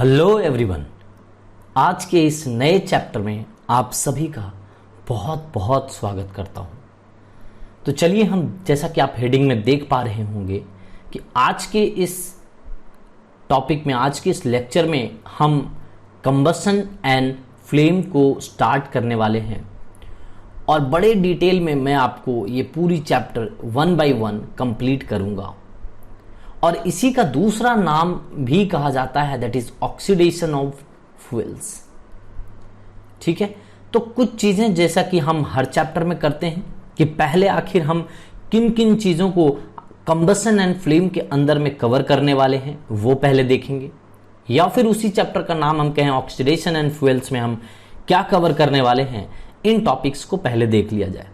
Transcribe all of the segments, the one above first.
Hello everyone. आज के इस नए चैप्टर में आप सभी का बहुत बहुत स्वागत करता हूं। तो चलिए हम, जैसा कि आप हेडिंग में देख पा रहे होंगे कि आज के इस टॉपिक में, आज के इस लेक्चर में हम कंबसन एंड फ्लेम को स्टार्ट करने वाले हैं और बड़े डिटेल में मैं आपको ये पूरी चैप्टर 1 बाय 1 कंप्लीट करूंगा। और इसी का दूसरा नाम भी कहा जाता है, that is oxidation of fuels. ठीक है, तो कुछ चीजें जैसा कि हम हर चैप्टर में करते हैं कि पहले आखिर हम किन किन चीजों को कंबसन एंड फ्लेम के अंदर में कवर करने वाले हैं वो पहले देखेंगे, या फिर उसी चैप्टर का नाम हम कहें ऑक्सीडेशन एंड फ्यूल्स में हम क्या कवर करने वाले हैं, इन टॉपिक्स को पहले देख लिया जाए।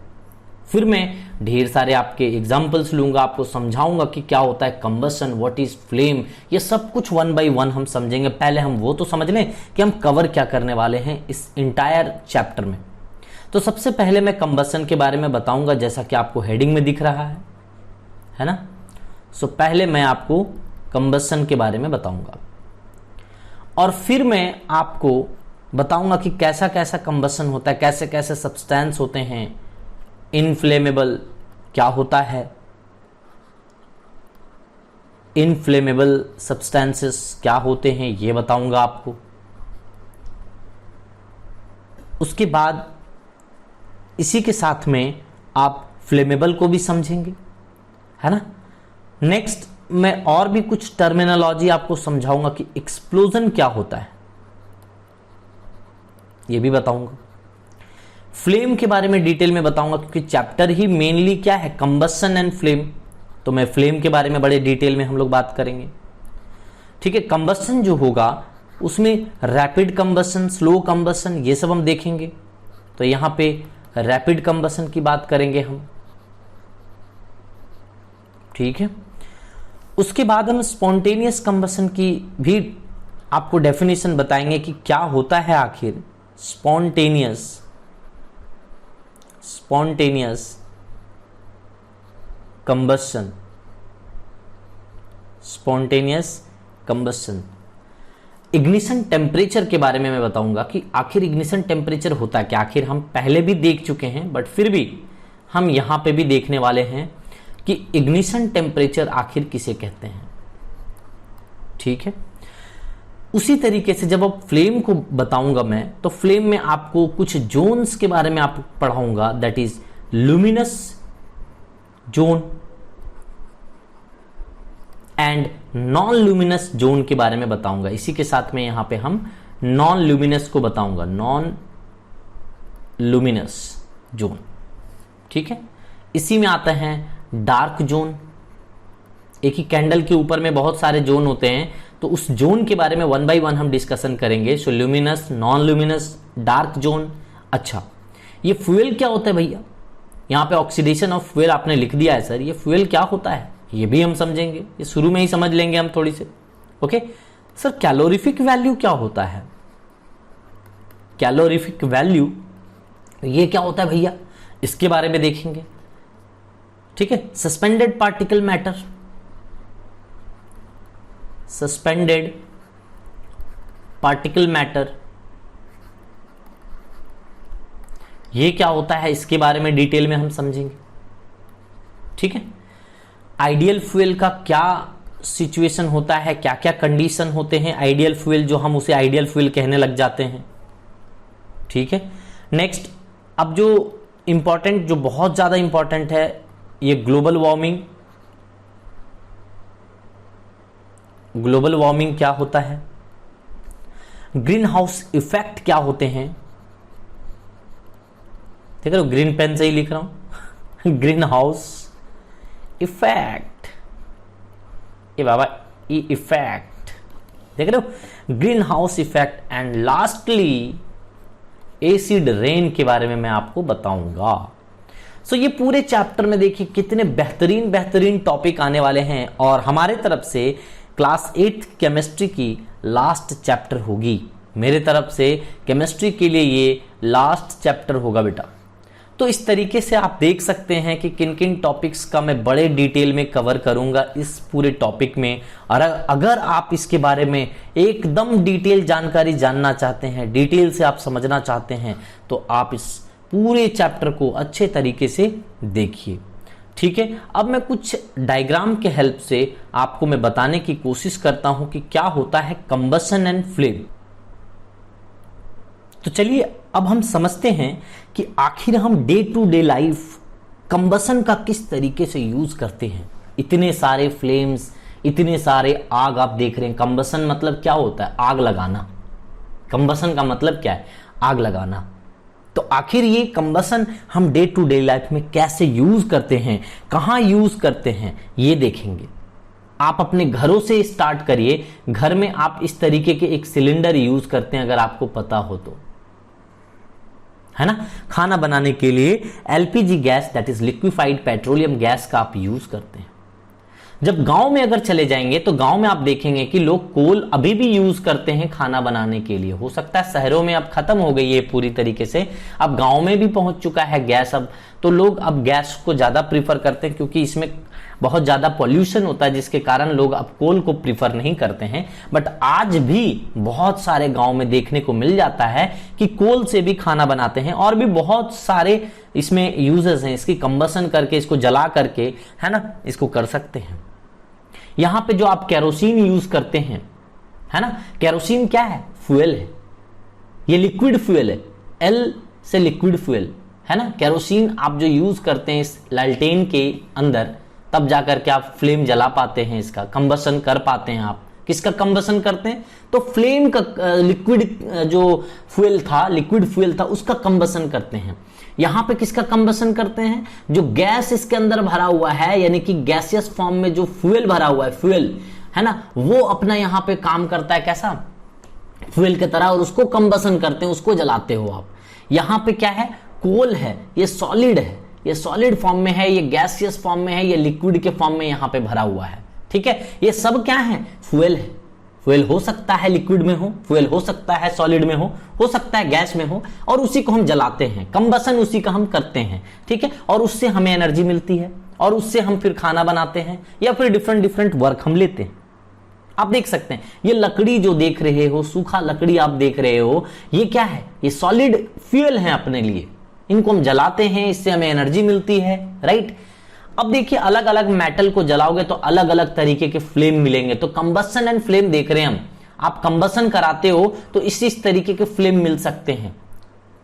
फिर मैं ढेर सारे आपके एग्जाम्पल्स लूंगा, आपको समझाऊंगा कि क्या होता है कंबसन, व्हाट इज फ्लेम, ये सब कुछ 1 बाय 1 हम समझेंगे। पहले हम वो तो समझ लें कि हम कवर क्या करने वाले हैं इस इंटायर चैप्टर में। तो सबसे पहले मैं कंबसन के बारे में बताऊंगा, जैसा कि आपको हेडिंग में दिख रहा है ना। सो पहले मैं आपको कंबसन के बारे में बताऊंगा और फिर मैं आपको बताऊंगा कि कैसा कैसा कंबसन होता है, कैसे कैसे सब्सटेंस होते हैं, इनफ्लेमेबल क्या होता है, इनफ्लेमेबल सब्सटेंसेस क्या होते हैं ये बताऊंगा आपको। उसके बाद इसी के साथ में आप फ्लेमेबल को भी समझेंगे, है ना। नेक्स्ट मैं और भी कुछ टर्मिनोलॉजी आपको समझाऊंगा कि एक्सप्लोजन क्या होता है, ये भी बताऊंगा। फ्लेम के बारे में डिटेल में बताऊंगा क्योंकि चैप्टर ही मेनली क्या है, कंबसन एंड फ्लेम। तो मैं फ्लेम के बारे में बड़े डिटेल में हम लोग बात करेंगे। ठीक है, कंबसन जो होगा उसमें रैपिड कंबसन, स्लो कंबसन, ये सब हम देखेंगे। तो यहां पे रैपिड कंबसन की बात करेंगे हम। ठीक है, उसके बाद हम स्पॉन्टेनियस कंबसन की भी आपको डेफिनेशन बताएंगे कि क्या होता है आखिर spontaneous combustion. Spontaneous combustion, ignition temperature के बारे में मैं बताऊंगा कि आखिर इग्निशन टेम्परेचर होता है क्या। आखिर हम पहले भी देख चुके हैं बट फिर भी हम यहां पे भी देखने वाले हैं कि इग्निशन टेम्परेचर आखिर किसे कहते हैं। ठीक है, उसी तरीके से जब अब फ्लेम को बताऊंगा मैं, तो फ्लेम में आपको कुछ जोन्स के बारे में आपको पढ़ाऊंगा, that is luminous zone and non luminous zone के बारे में बताऊंगा। इसी के साथ में यहां पे हम नॉन लुमिनस को बताऊंगा, नॉन लुमिनस जोन। ठीक है, इसी में आता है डार्क जोन। एक ही कैंडल के ऊपर में बहुत सारे जोन होते हैं, तो उस जोन के बारे में 1 बाय 1 हम डिस्कशन करेंगे। So luminous, non luminous, dark zone. अच्छा, ये फ्यूल क्या होता है भैया? यहाँ पे ऑक्सीडेशन ऑफ फ्यूल आपने लिख दिया है सर, ये फ्यूल क्या होता है ये भी हम समझेंगे, ये शुरू में ही समझ लेंगे हम थोड़ी से। ओके सर, कैलोरीफिक वैल्यू क्या होता है? कैलोरीफिक वैल्यू ये क्या होता है भैया, इसके बारे में देखेंगे। ठीक है, suspended particle matter, suspended particle matter ये क्या होता है, इसके बारे में डिटेल में हम समझेंगे। ठीक है, आइडियल फ्यूल का क्या सिचुएशन होता है, क्या क्या कंडीशन होते हैं आइडियल फ्यूल, जो हम उसे आइडियल फ्यूल कहने लग जाते हैं। ठीक है, नेक्स्ट अब जो इंपॉर्टेंट, जो बहुत ज्यादा इंपॉर्टेंट है, ये ग्लोबल वार्मिंग। ग्लोबल वार्मिंग क्या होता है, ग्रीन हाउस इफेक्ट क्या होते हैं। देख रहे हो, ग्रीन पेन से ही लिख रहा हूं ग्रीन हाउस इफेक्ट, ये बाबा ये इफेक्ट, देख रहे हो, green house effect. And lastly acid rain के बारे में मैं आपको बताऊंगा। सो ये पूरे चैप्टर में देखिए कितने बेहतरीन बेहतरीन टॉपिक आने वाले हैं और हमारे तरफ से क्लास 8 केमिस्ट्री की लास्ट चैप्टर होगी। मेरे तरफ से केमिस्ट्री के लिए ये लास्ट चैप्टर होगा बेटा। तो इस तरीके से आप देख सकते हैं कि किन किन टॉपिक्स का मैं बड़े डिटेल में कवर करूंगा इस पूरे टॉपिक में। और अगर आप इसके बारे में एकदम डिटेल जानकारी जानना चाहते हैं, डिटेल से आप समझना चाहते हैं, तो आप इस पूरे चैप्टर को अच्छे तरीके से देखिए। ठीक है, अब मैं कुछ डायग्राम के हेल्प से आपको मैं बताने की कोशिश करता हूं कि क्या होता है कंबसन एंड फ्लेम। तो चलिए अब हम समझते हैं कि आखिर हम day to day life combustion का किस तरीके से यूज करते हैं। इतने सारे फ्लेम्स, इतने सारे आग आप देख रहे हैं। कंबसन मतलब क्या होता है? आग लगाना। कंबसन का मतलब क्या है? आग लगाना। तो आखिर ये कंबसन हम डे टू डे लाइफ में कैसे यूज करते हैं, कहां यूज करते हैं, ये देखेंगे। आप अपने घरों से स्टार्ट करिए। घर में आप इस तरीके के एक सिलेंडर यूज करते हैं, अगर आपको पता हो तो, है ना। खाना बनाने के लिए LPG gas, that is liquefied petroleum gas का आप यूज करते हैं। जब गांव में अगर चले जाएंगे तो गांव में आप देखेंगे कि लोग कोल अभी भी यूज करते हैं खाना बनाने के लिए। हो सकता है शहरों में अब खत्म हो गई है पूरी तरीके से, अब गांव में भी पहुंच चुका है गैस। अब तो लोग अब गैस को ज्यादा प्रीफर करते हैं, क्योंकि इसमें बहुत ज्यादा पॉल्यूशन होता है, जिसके कारण लोग अब कोल को प्रीफर नहीं करते हैं। बट आज भी बहुत सारे गांव में देखने को मिल जाता है कि कोल से भी खाना बनाते हैं, और भी बहुत सारे इसमें यूजेस हैं। इसकी कंबसन करके, इसको जला करके, है ना, इसको कर सकते हैं। यहां पे जो आप केरोसिन यूज करते हैं, है ना, केरोसिन क्या है? फ्यूल है। ये लिक्विड फ्यूल है, एल से लिक्विड फ्यूल, है ना। केरोसिन आप जो यूज करते हैं इस लालटेन के अंदर, तब जाकर के आप फ्लेम जला पाते हैं, इसका कंबसन कर पाते हैं। आप किसका कंबसन करते हैं? तो फ्लेम का, लिक्विड जो फ्यूल था, लिक्विड फ्यूल था, उसका कंबसन करते हैं। यहां पे किसका कंबसन करते हैं? जो गैस इसके अंदर भरा हुआ है, यानी कि गैसियस फॉर्म में जो फ्यूल भरा हुआ है, फ्यूल, है ना, वो अपना यहां पे काम करता है कैसा? फ्यूल की तरह, और उसको कंबसन करते हैं, उसको जलाते हो आप। यहां पे क्या है? कोल है, ये सॉलिड है, ये सॉलिड फॉर्म में है, ये गैसियस फॉर्म में है, ये लिक्विड के फॉर्म में यहां पे भरा हुआ है। ठीक है, ये सब क्या है? फ्यूल है। फ्यूल हो सकता है लिक्विड में हो, फ्यूल हो सकता है सॉलिड में हो सकता है गैस में हो, और उसी को हम जलाते हैं। कंबसन उसी का हम करते हैं। ठीक है, और उससे हमें एनर्जी मिलती है, और उससे हम फिर खाना बनाते हैं, या फिर डिफरेंट डिफरेंट वर्क हम लेते हैं। आप देख सकते हैं ये लकड़ी जो देख रहे हो, सूखा लकड़ी आप देख रहे हो, ये क्या है? ये सॉलिड फ्यूल है अपने लिए। इनको हम जलाते हैं, इससे हमें एनर्जी मिलती है, राइट। अब देखिए, अलग अलग मेटल को जलाओगे तो अलग अलग तरीके के फ्लेम मिलेंगे। तो कंबसन एंड फ्लेम देख रहे हैं हम। आप कंबसन कराते हो तो इस तरीके के फ्लेम मिल सकते हैं।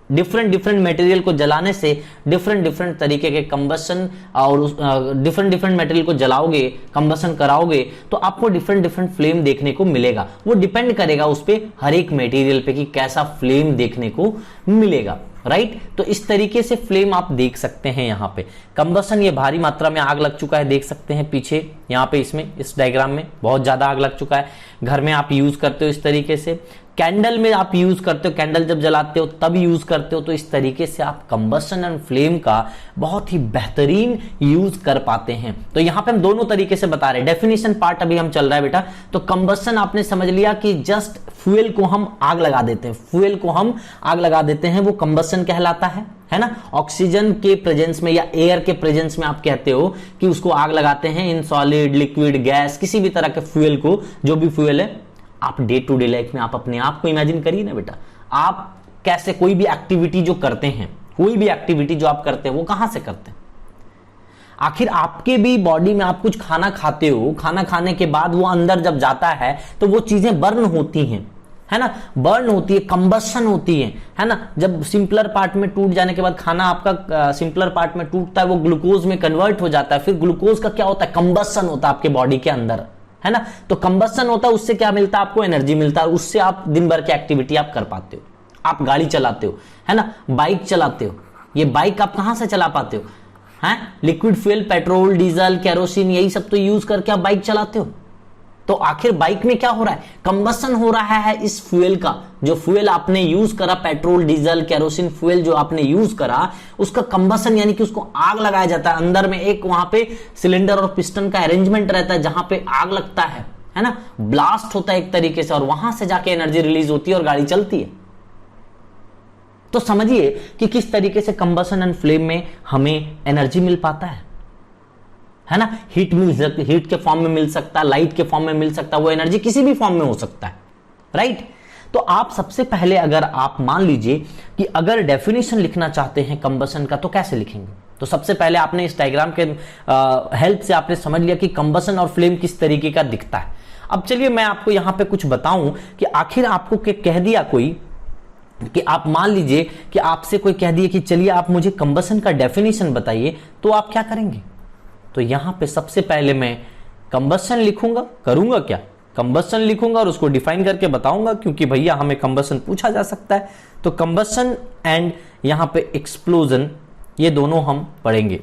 डिफरेंट डिफरेंट मटेरियल को जलाने से डिफरेंट डिफरेंट तरीके के कंबसन, और डिफरेंट डिफरेंट मटेरियल को जलाओगे, कंबसन कराओगे, तो आपको डिफरेंट डिफरेंट फ्लेम देखने को मिलेगा। वो डिपेंड करेगा उस पे, हर एक मटेरियल पे, कि कैसा फ्लेम देखने को मिलेगा, राइट। तो इस तरीके से फ्लेम आप देख सकते हैं। यहाँ पे कंबसन, ये भारी मात्रा में आग लग चुका है, देख सकते हैं पीछे यहाँ पे, इसमें इस डायग्राम में बहुत ज्यादा आग लग चुका है। घर में आप यूज करते हो इस तरीके से, कैंडल में आप यूज करते हो, कैंडल जब जलाते हो तब यूज करते हो। तो इस तरीके से आप कंबसन एंड फ्लेम का बहुत ही बेहतरीन यूज कर पाते हैं। तो यहां पे हम दोनों तरीके से बता रहे हैं। डेफिनेशन पार्ट अभी हम चल रहा है बेटा। तो कंबसन आपने समझ लिया कि जस्ट फ्यूल को हम आग लगा देते हैं, फ्यूल को हम आग लगा देते हैं, वो कंबसन कहलाता है ना। ऑक्सीजन के प्रेजेंस में या एयर के प्रेजेंस में आप कहते हो कि उसको आग लगाते हैं। इन सॉलिड, लिक्विड, गैस, किसी भी तरह के फ्यूल को, जो भी फ्यूल है, आप डे टू डे लाइफ में आप अपने आप को इमेजिन करिए ना बेटा। आप कैसे कोई भी एक्टिविटी जो करते हैं, कोई भी एक्टिविटी जो आप करते हैं, वो कहां से करते हैं? आखिर आपके भी बॉडी में आप कुछ खाना खाते हो, खाना खाने के बाद वो अंदर जब जाता है तो वो चीजें बर्न होती हैं, है ना, बर्न होती है, कंबशन होती है ना। जब सिंपलर पार्ट में टूट जाने के बाद खाना आपका सिंपलर पार्ट में टूटता है, वो ग्लूकोज में कन्वर्ट हो जाता है। फिर ग्लूकोज का क्या होता है? कंबशन होता है आपके बॉडी के अंदर, है ना। तो कंबशन होता है, उससे क्या मिलता है? आपको एनर्जी मिलता है, उससे आप दिन भर की एक्टिविटी आप कर पाते हो। आप गाड़ी चलाते हो, है ना, बाइक चलाते हो। ये बाइक आप कहां से चला पाते हो? हैं, liquid fuel, petrol, diesel, kerosene, यही सब तो यूज करके आप बाइक चलाते हो। तो आखिर बाइक में क्या हो रहा है? कंबशन हो रहा है इस फ्यूल का। जो फ्यूल आपने यूज करा, पेट्रोल, डीजल, केरोसिन फ्यूल जो आपने यूज करा, उसका कंबशन यानी कि उसको आग लगाया जाता है। अंदर में एक वहां पे सिलेंडर और पिस्टन का अरेंजमेंट रहता है, जहां पे आग लगता है ना, ब्लास्ट होता है एक तरीके से, और वहां से जाके एनर्जी रिलीज होती है और गाड़ी चलती है। तो समझिए कि किस तरीके से कंबसन एंड फ्लेम में हमें एनर्जी मिल पाता है ना। हीट मिल सकती, हीट के फॉर्म में मिल सकता है, लाइट के फॉर्म में मिल सकता है, वो एनर्जी किसी भी फॉर्म में हो सकता है, राइट। तो आप सबसे पहले अगर आप मान लीजिए कि अगर डेफिनेशन लिखना चाहते हैं कंबसन का तो कैसे लिखेंगे, तो सबसे पहले आपने इस डायग्राम के हेल्प से आपने समझ लिया कि कंबसन और फ्लेम किस तरीके का दिखता है। अब चलिए मैं आपको यहां पे कुछ बताऊं कि आखिर आपको कह दिया कोई कि आप मान लीजिए कि आपसे कोई कह दिया कि चलिए आप मुझे कंबसन का डेफिनेशन बताइए, तो आप क्या करेंगे। तो यहां पे सबसे पहले मैं कंबसन लिखूंगा, करूंगा क्या, कंबसन लिखूंगा और उसको डिफाइन करके बताऊंगा, क्योंकि भैया हमें कंबसन पूछा जा सकता है। तो कंबसन एंड यहां पे एक्सप्लोजन, ये दोनों हम पढ़ेंगे।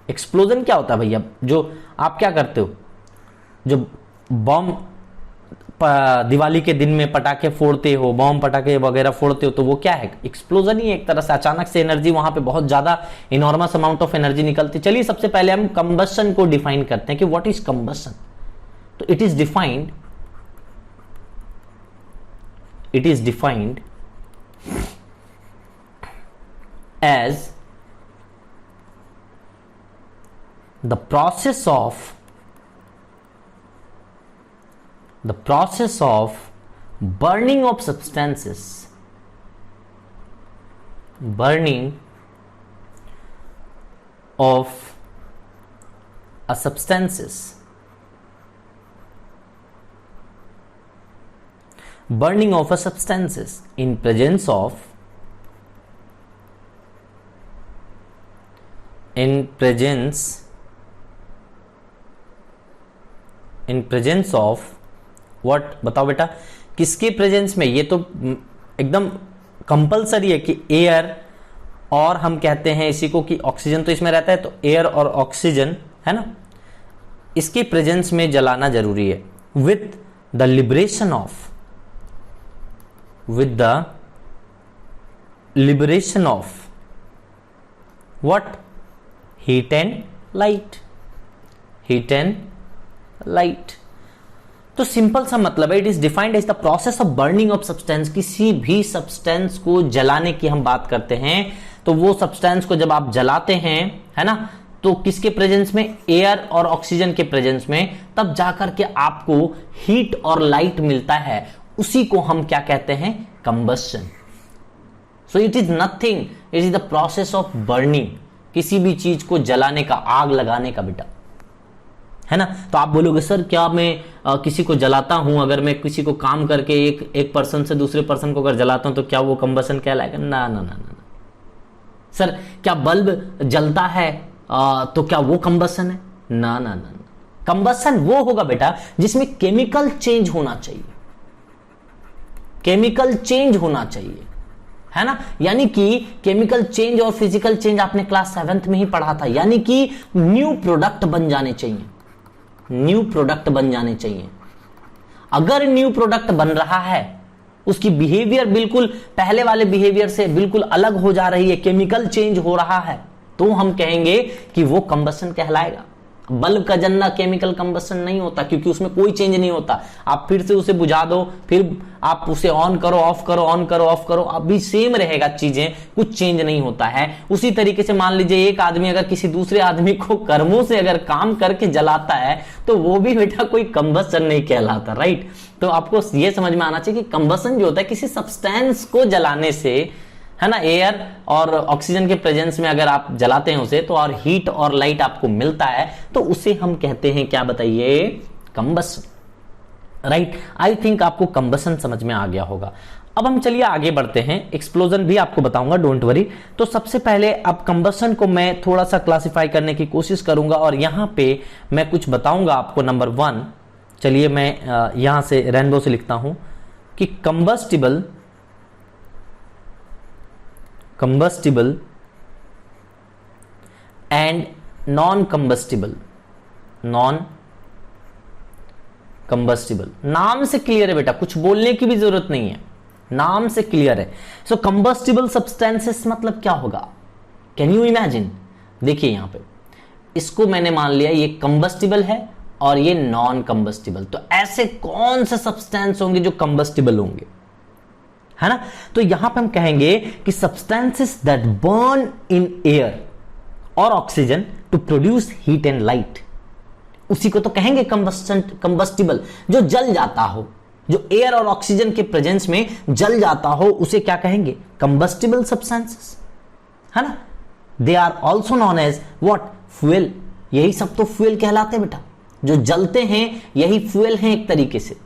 एक्सप्लोजन क्या होता है भैया, जो आप क्या करते हो, जो बम दिवाली के दिन में पटाखे फोड़ते हो, बम पटाखे वगैरह फोड़ते हो, तो वो क्या है, एक्सप्लोजन ही है एक तरह से। अचानक से एनर्जी वहां पे बहुत ज्यादा इनॉर्मस अमाउंट ऑफ एनर्जी निकलती। चलिए सबसे पहले हम कंबसन को डिफाइन करते हैं कि व्हाट इज कंबसन। तो it is defined as the process of burning of substances, burning of a substances, burning of a substances in presence of what, बताओ बेटा किसके प्रेजेंस में। ये तो एकदम कंपलसरी है कि एयर, और हम कहते हैं इसी को कि ऑक्सीजन तो इसमें रहता है, तो एयर और ऑक्सीजन है ना, इसके प्रेजेंस में जलाना जरूरी है with the liberation of what, heat and light. तो सिंपल सा मतलब है, it is defined as the process of burning of substance. किसी भी सब्सटेंस को जलाने की हम बात करते हैं, तो वो सब्सटेंस को जब आप जलाते हैं, है ना, तो किसके प्रेजेंस में, एयर और ऑक्सीजन के प्रेजेंस में, तब जाकर के आपको हीट और लाइट मिलता है। उसी को हम क्या कहते हैं, combustion. So it is nothing, it is the process of burning, किसी भी चीज को जलाने का, आग लगाने का बेटा, है ना। तो आप बोलोगे सर क्या मैं किसी को जलाता हूं, अगर मैं किसी को काम करके एक पर्सन से दूसरे पर्सन को अगर जलाता हूं तो क्या वो कंबसन कहलाएगा। ना ना ना ना। सर क्या बल्ब जलता है तो क्या वो कंबसन है। ना ना ना। कंबसन वो होगा बेटा जिसमें केमिकल चेंज होना चाहिए, केमिकल चेंज होना चाहिए, है ना। यानी कि केमिकल चेंज और फिजिकल चेंज आपने क्लास 7th में ही पढ़ा था। यानी कि न्यू प्रोडक्ट बन जाने चाहिए, न्यू प्रोडक्ट बन जाने चाहिए। अगर न्यू प्रोडक्ट बन रहा है, उसकी बिहेवियर बिल्कुल पहले वाले बिहेवियर से बिल्कुल अलग हो जा रही है, केमिकल चेंज हो रहा है, तो हम कहेंगे कि वो कंबसन कहलाएगा। बल्ब का जलना केमिकल कंबसन नहीं होता, क्योंकि उसमें कोई चेंज नहीं होता। आप फिर से उसे बुझा दो, फिर आप उसे ऑन करो, ऑफ करो, ऑन करो, ऑफ करो, अभी सेम रहेगा, चीजें कुछ चेंज नहीं होता है। उसी तरीके से मान लीजिए एक आदमी अगर किसी दूसरे आदमी को कर्मों से अगर काम करके जलाता है, तो वो भी बेटा कोई कंबसन नहीं कहलाता, राइट। तो आपको ये समझ में आना चाहिए कि कंबसन जो होता है किसी सब्सटेंस को जलाने से, है ना, एयर और ऑक्सीजन के प्रेजेंस में अगर आप जलाते हैं उसे, तो और हीट और लाइट आपको मिलता है, तो उसे हम कहते हैं क्या, बताइए, कंबसन, राइट। आई थिंक आपको कंबसन समझ में आ गया होगा। अब हम चलिए आगे बढ़ते हैं, एक्सप्लोजन भी आपको बताऊंगा, डोंट वरी। तो सबसे पहले अब कंबसन को मैं थोड़ा सा क्लासिफाई करने की कोशिश करूंगा, और यहां पे मैं कुछ बताऊंगा आपको। नंबर 1, चलिए मैं यहां से रेनबो से लिखता हूं कि कंबस्टिबल एंड नॉन कंबस्टिबल नाम से क्लियर है बेटा, कुछ बोलने की भी जरूरत नहीं है, नाम से क्लियर है। सो कंबस्टिबल सब्सटेंसेस मतलब क्या होगा, कैन यू इमेजिन। देखिए यहां पे इसको मैंने मान लिया ये कंबस्टिबल है और ये नॉन कंबस्टिबल, तो ऐसे कौन से सब्सटेंस होंगे जो कंबस्टिबल होंगे, है ना। तो यहां पे हम कहेंगे कि substances that burn in air और oxygen to produce heat and light, उसी को तो कहेंगे कंबस्टिबल, जो जल जाता हो, जो एयर और ऑक्सीजन के प्रेजेंस में जल जाता हो, उसे क्या कहेंगे, कंबस्टिबल सब्सटेंसेस, है ना। They are also known as what, fuel. यही सब तो फ्यूल कहलाते हैं बेटा, जो जलते हैं यही फ्यूल हैं एक तरीके से,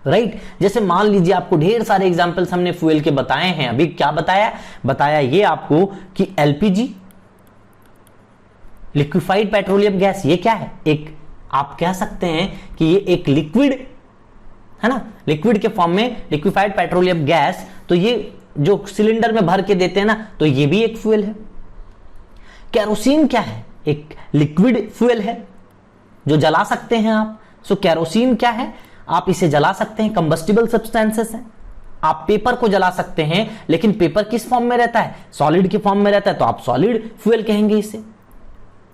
राइट। जैसे मान लीजिए आपको ढेर सारे एग्जांपल्स हमने फ्यूल के बताए हैं। अभी क्या बताया ये आपको कि एलपीजी, लिक्विफाइड पेट्रोलियम गैस, ये क्या है, एक आप कह सकते हैं कि ये एक लिक्विड है ना, लिक्विड के फॉर्म में लिक्विफाइड पेट्रोलियम गैस, तो ये जो सिलेंडर में भर के देते हैं ना, तो ये भी एक फ्यूल है। कैरोसिन क्या है, एक लिक्विड फ्यूल है जो जला सकते हैं आप। सो कैरोसिन क्या है, आप इसे जला सकते हैं, कंबस्टिबल सब्सटेंसेस है। आप पेपर को जला सकते हैं, लेकिन पेपर किस फॉर्म में रहता है, सॉलिड के फॉर्म में रहता है, तो आप सॉलिड फ्यूल कहेंगे इसे,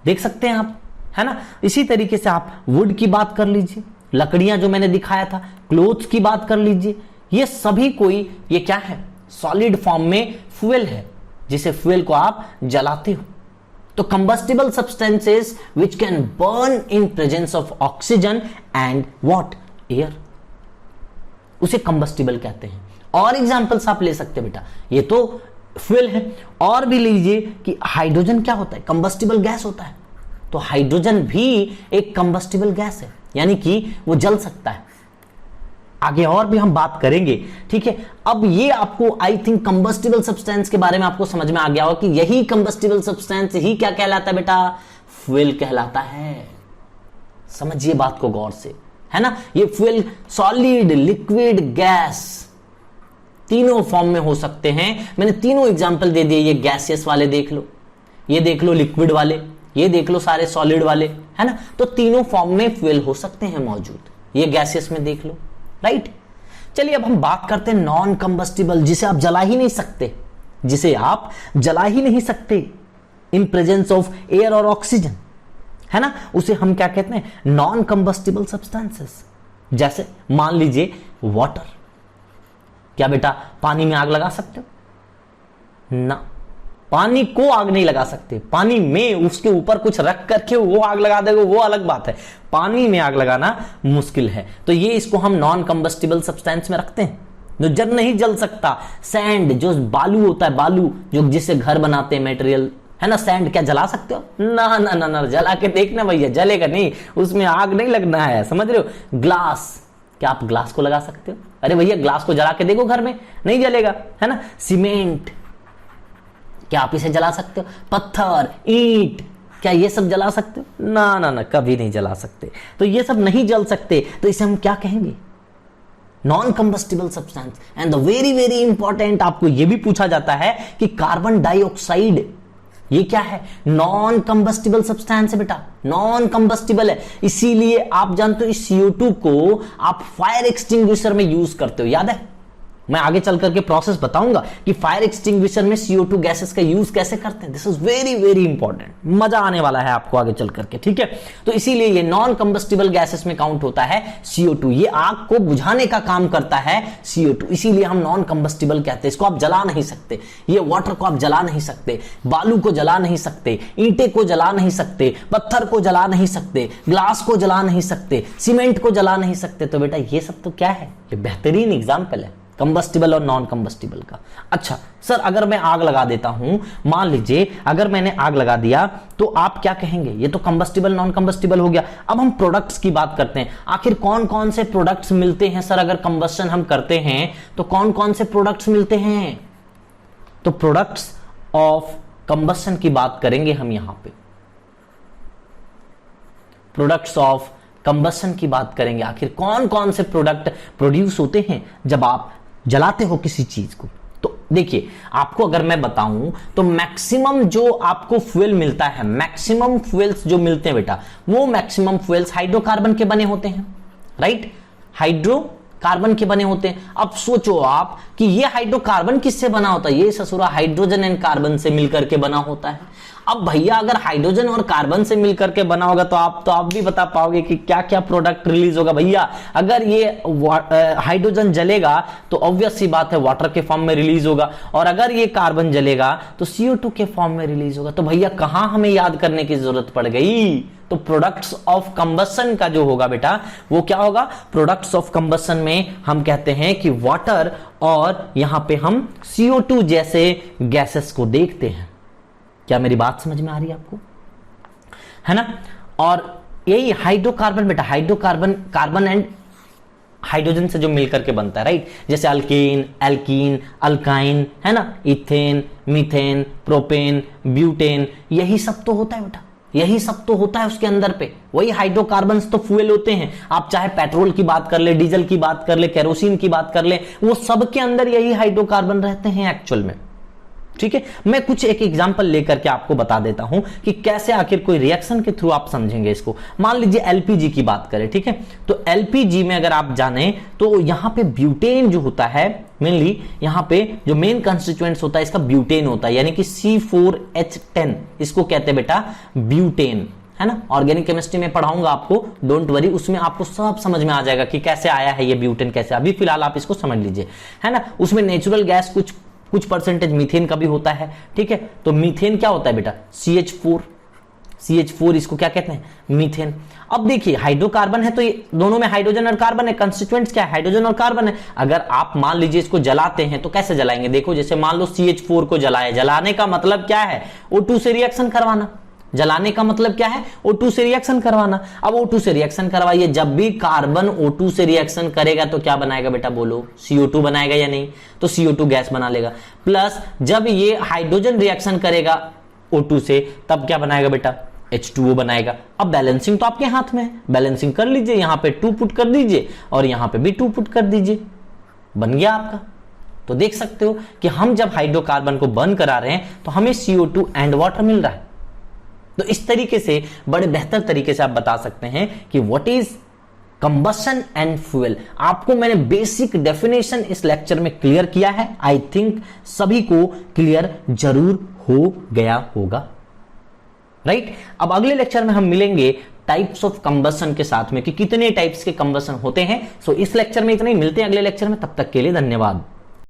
देख सकते हैं आप, है ना। इसी तरीके से आप वुड की बात कर लीजिए, लकड़ियां जो मैंने दिखाया था, क्लोथ्स की बात कर लीजिए, ये सभी कोई ये क्या है, सॉलिड फॉर्म में फ्यूल है, जिसे फ्यूल को आप जलाते हो। तो combustible substances which can burn in presence of oxygen and what, air, उसे कंबस्टिबल कहते हैं। और एग्जांपल्स आप ले सकते हैं बेटा, ये तो फ्यूल है। और भी लीजिए कि हाइड्रोजन क्या होता है, कंबस्टिबल गैस होता है। तो हाइड्रोजन भी एक कंबस्टिबल गैस है, यानी कि वो जल सकता है। आगे और भी हम बात करेंगे, ठीक है। अब ये आपको आई थिंक कंबस्टिबल सब्सटेंस के बारे में आपको समझ में आ गया होगा कि यही कंबस्टिबल सब्सटेंस ही क्या कहलाता है बेटा, फ्यूल कहलाता है। समझिए बात को गौर से, है ना। ये फ्यूल सॉलिड, लिक्विड, गैस, तीनों फॉर्म में हो सकते हैं। मैंने तीनों एग्जांपल दे दिए, ये गैसियस वाले देख लो, ये देख लो लिक्विड वाले, ये देख लो सारे सॉलिड वाले, है ना। तो तीनों फॉर्म में फ्यूल हो सकते हैं मौजूद, ये गैसियस में देख लो, राइट। चलिए अब हम बात करते हैं नॉन कंबस्टिबल, जिसे आप जला ही नहीं सकते, जिसे आप जला ही नहीं सकते इन प्रेजेंस ऑफ एयर और ऑक्सीजन, है ना। उसे हम क्या कहते हैं, नॉन कंबस्टिबल सब्सटेंसेस। जैसे मान लीजिए वाटर, क्या बेटा पानी में आग लगा सकते हो ना, पानी को आग नहीं लगा सकते। पानी में उसके ऊपर कुछ रख करके वो आग लगा देगा, वो अलग बात है, पानी में आग लगाना मुश्किल है। तो ये इसको हम नॉन कंबस्टिबल सब्सटेंस में रखते हैं, जो जल नहीं जल सकता। सैंड, जो बालू होता है, बालू जो जिससे घर बनाते हैं, मटेरियल, है ना। सैंड क्या जला सकते हो, ना ना ना ना, जला के देखना भैया, जलेगा नहीं, उसमें आग नहीं लगना है, समझ रहे हो। ग्लास, क्या आप ग्लास को लगा सकते हो, अरे भैया ग्लास को जला के देखो घर में, नहीं जलेगा, है ना। सीमेंट, क्या आप इसे जला सकते हो। पत्थर, ईंट, क्या ये सब जला सकते हो, ना ना ना, कभी नहीं जला सकते। तो ये सब नहीं जल सकते, तो इसे हम क्या कहेंगे, non combustible substance. And the very very important, आपको यह भी पूछा जाता है कि कार्बन डाइऑक्साइड, ये क्या है, नॉन कंबस्टिबल सब्सटेंस है बेटा, नॉन कंबस्टिबल है। इसीलिए आप जानते हो इस CO2 को आप फायर एक्सटिंग्विशर में यूज करते हो, याद है। मैं आगे चल करके प्रोसेस बताऊंगा कि फायर एक्सटिंग्विशर में CO2 गैसेस का यूज कैसे करते हैं। This is very very important, मजा आने वाला है आपको आगे चल करके, ठीक है। तो इसीलिए ये नॉन कंबस्टिबल गैसेस में काउंट होता है CO2। ये आग को बुझाने का काम करता है CO2, इसीलिए हम नॉन कंबस्टिबल कहते हैं। इसको आप जला नहीं सकते, ये वाटर को आप जला नहीं सकते, बालू को जला नहीं सकते, ईंटे को जला नहीं सकते, पत्थर को जला नहीं सकते, ग्लास को जला नहीं सकते, सीमेंट को जला नहीं सकते। तो बेटा ये सब तो क्या है, ये बेहतरीन एग्जाम्पल है कंबस्टिबल और नॉन कंबस्टिबल का। अच्छा सर, अगर मैं आग लगा देता हूं, मान लीजिए अगर मैंने आग लगा दिया, तो आप क्या कहेंगे, ये तो कंबस्टिबल नॉन कंबस्टिबल हो गया। अब हम प्रोडक्ट्स की बात करते हैं, आखिर कौन कौन से प्रोडक्ट्स मिलते हैं सर, अगर कंबस्शन हम करते हैं तो कौन कौन से प्रोडक्ट्स मिलते हैं। तो प्रोडक्ट्स ऑफ कंबस्शन की बात करेंगे हम यहां पे, प्रोडक्ट्स ऑफ कंबस्शन की बात करेंगे। आखिर कौन कौन से प्रोडक्ट प्रोड्यूस होते हैं जब आप जलाते हो किसी चीज को। तो देखिए, आपको अगर मैं बताऊं तो मैक्सिमम जो आपको फ्यूल मिलता है, मैक्सिमम फ्यूल्स जो मिलते हैं बेटा, वो मैक्सिमम फ्यूल्स हाइड्रोकार्बन के बने होते हैं, राइट, हाइड्रोकार्बन के बने होते हैं। अब सोचो आप कि ये हाइड्रोकार्बन किससे बना होता है, ये ससुरा हाइड्रोजन एंड कार्बन से मिलकर के बना होता है। अब भैया अगर हाइड्रोजन और कार्बन से मिलकर के बना होगा तो आप भी बता पाओगे कि क्या क्या प्रोडक्ट रिलीज होगा। भैया अगर ये हाइड्रोजन जलेगा तो ऑब्वियस सी बात है वाटर के फॉर्म में रिलीज होगा, और अगर ये कार्बन जलेगा तो CO2 के फॉर्म में रिलीज होगा। तो भैया कहां हमें याद करने की जरूरत पड़ गई, तो प्रोडक्ट्स ऑफ कंबशन का जो होगा बेटा वो क्या होगा, प्रोडक्ट्स ऑफ कंबशन में हम कहते हैं कि वाटर, और यहां पे हम CO2 जैसे गैसेस को देखते हैं। क्या मेरी बात समझ में आ रही है आपको, है ना। और यही हाइड्रोकार्बन बेटा, हाइड्रोकार्बन कार्बन एंड हाइड्रोजन से जो मिलकर के बनता है, राइट। जैसे अल्केन, एल्कीन, अल्काइन, है ना, इथेन, मीथेन, प्रोपेन, ब्यूटेन, यही सब तो होता है बेटा, यही सब तो होता है उसके अंदर पे। वही हाइड्रोकार्बन्स तो फ्यूल होते हैं। आप चाहे पेट्रोल की बात कर ले, डीजल की बात कर ले, केरोसिन की बात कर ले, वो सब के अंदर यही हाइड्रोकार्बन रहते हैं एक्चुअल में। ठीक है, मैं कुछ एक एग्जांपल लेकर के आपको बता देता हूं कि कैसे आखिर कोई रिएक्शन के थ्रू आप समझेंगे इसको। मान लीजिए एलपीजी की बात करें, ठीक है, तो एलपीजी में अगर आप जाने तो यहां पे ब्यूटेन जो होता है, मेनली यहां पे जो मेन कंस्टिट्यूएंट्स होता है इसका ब्यूटेन होता है, यानी कि C4H10, इसको कहते हैं बेटा ब्यूटेन, है ना। ऑर्गेनिक केमिस्ट्री में पढ़ाऊंगा आपको, डोंट वरी, उसमें आपको सब समझ में आ जाएगा कि कैसे आया है ये ब्यूटेन, कैसे। अभी फिलहाल आप इसको समझ लीजिए, है ना। उसमें नेचुरल गैस कुछ परसेंटेज मीथेन का भी होता है, ठीक है। तो मीथेन क्या होता है बेटा, CH4 इसको क्या कहते हैं, मीथेन। अब देखिए हाइड्रोकार्बन है तो ये दोनों में हाइड्रोजन और कार्बन है, कंस्टिट्यूएंट्स क्या है, हाइड्रोजन और कार्बन है। अगर आप मान लीजिए इसको जलाते हैं तो कैसे जलाएंगे, देखो जैसे मान लो CH4 को जलाए, जलाने का मतलब क्या है, O2 से रिएक्शन करवाना। जलाने का मतलब क्या है, O2 से रिएक्शन करवाना। अब O2 से रिएक्शन करवाइए, जब भी कार्बन O2 से रिएक्शन करेगा तो क्या बनाएगा बेटा, बोलो, CO2 बनाएगा या नहीं, तो CO2 गैस बना लेगा। प्लस जब ये हाइड्रोजन रिएक्शन करेगा O2 से तब क्या बनाएगा बेटा, H2O बनाएगा। अब बैलेंसिंग तो आपके हाथ में है, बैलेंसिंग कर लीजिए, यहां पे 2 पुट कर दीजिए और यहां पे भी 2 पुट कर दीजिए, बन गया आपका। तो देख सकते हो कि हम जब हाइड्रोकार्बन को बर्न करा रहे हैं तो हमें CO2 एंड वाटर मिल रहा है। तो इस तरीके से बड़े बेहतर तरीके से आप बता सकते हैं कि what is combustion and fuel. आपको मैंने बेसिक डेफिनेशन इस लेक्चर में क्लियर किया है, आई थिंक सभी को क्लियर जरूर हो गया होगा, राइट। अब अगले लेक्चर में हम मिलेंगे टाइप्स ऑफ कंबशन के साथ में कि कितने टाइप्स के कंबशन होते हैं। सो इस लेक्चर में इतना ही, मिलते हैं अगले लेक्चर में, तब तक के लिए धन्यवाद।